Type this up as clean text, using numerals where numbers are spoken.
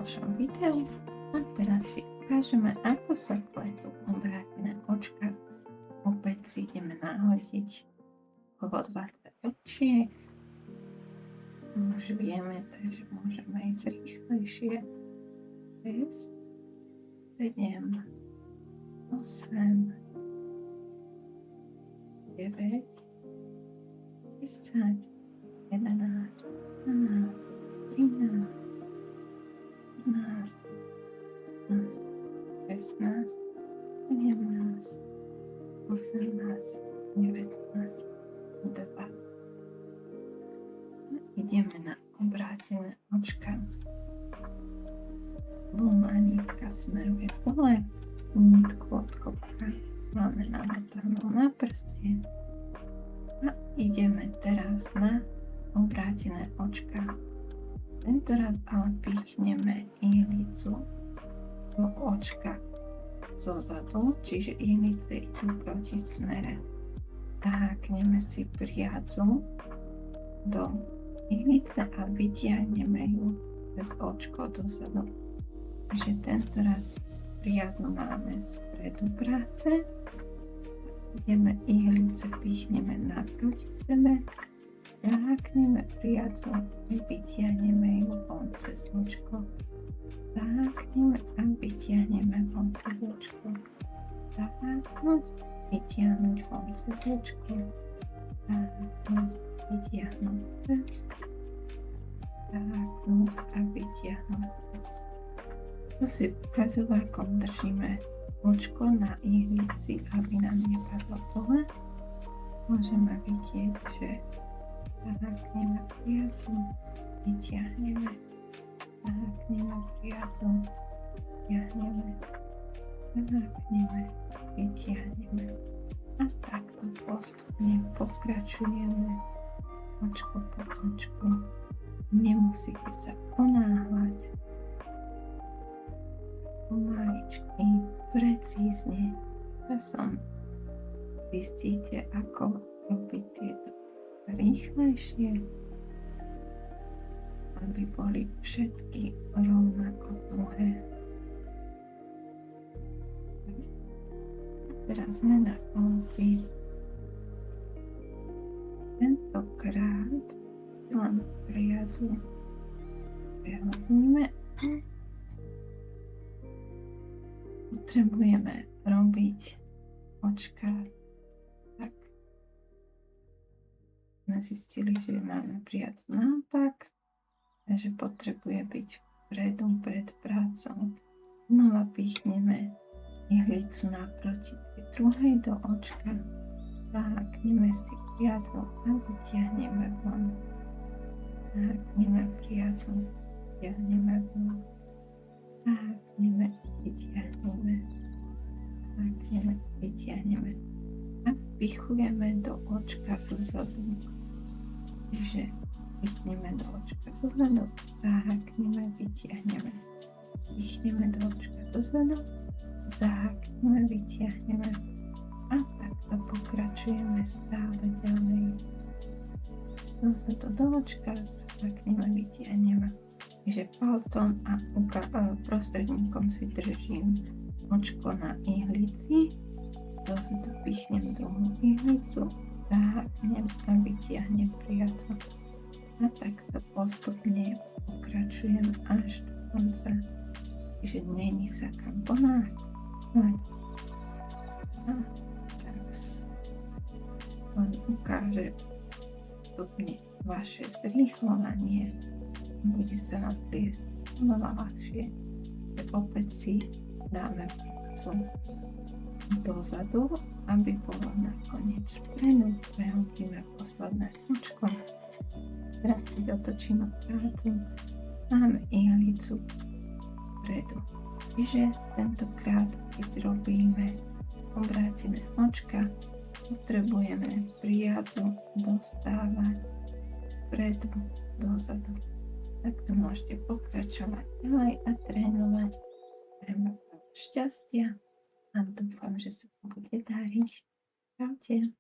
ďalšom videu a teraz si ukážeme, ako sa pletú obrátené očka. Opäť si ideme nahodiť okolo 20 očiek. Už vieme, takže môžeme ísť rýchlejšie. 6, 7, 8, 9, 10, 11, 12, 13, 14, 15, 16, 17, 18, 19, 20. Ideme na obrátené očka. Voľná nitka smeruje dole, nitku od kopka máme namotanú na prste a ideme teraz na obrátené očka. Tentoraz ale pichneme ihlicu do očka zozadu, čiže ihlice idú proti smere. Hákneme si priadzu do ihlice a vytiahneme ju cez očko dozadu. Takže tentoraz priadzu máme spredu práce. Ideme ihlice, pichneme naproti sebe, zahákneme priadzu a vytiahneme ju von cez očko. Zahákneme a vytiahneme von cez očko. Zaháknuť, vytiahnuť von cez očko. Zaháknuť, vytiahnuť cez. Zaháknuť a vytiahnuť cez. Tu si ukazovákom držíme očko na ihlici, aby nám nepadlo dole. Môžeme vidieť, že zahákneme priadzu, vytiahneme. Zahákneme priadzu, vytiahneme. Zahákneme, vytiahneme. A takto postupne pokračujeme očko po očku. Nemusíte sa ponáhľať. Pomaličky, precízne. Časom zistíte, ako robiť tieto rýchlejšie, aby boli všetky rovnako dlhé. Teraz sme na konci. Tentokrát len priadzu prehodíme. Potrebujeme robiť očka tak. Sme zistili, že máme priadzu naopak, takže potrebuje byť vpredu pred prácou. Znova pichneme ihlicu naproti tej druhej do očka. Zahákneme si priadzu a vytiahneme von. Zahákneme priadzu, vytiahneme von. Zahákneme, vytiahneme. Zahákneme, vytiahneme. A vpichujeme do očka zozadu. Takže pichneme do očka zozadu, zahákneme, vytiahneme. Pichneme do očka zozadu, zahákneme, vytiahneme. A takto pokračujeme stále ďalej. Zozadu do očka, zahákneme, vytiahneme. Takže palcom a prostredníkom si držím očko na ihlici. Zozadu pichnem dlhú ihlicu, zaháknem a vytiahnem priadzu. A takto postupne pokračujem až do konca. Čiže není sa kam ponáhľať. A teraz len ukáže postupne vaše zrýchľovanie. Bude sa vám pliesť oveľa ľahšie. Opäť si dáme prácu dozadu, aby bolo nakoniec vpredu. Prehodíme posledné očko. Teraz keď otočíme prácu, máme ihlicu vpredu. Čiže tentokrát, keď robíme obrátené očka, potrebujeme priadzu dostávať vpredu, dozadu. Takto môžete pokračovať ďalej a trénovať. Prajem vám šťastia a dúfam, že sa bude dariť. Čaute.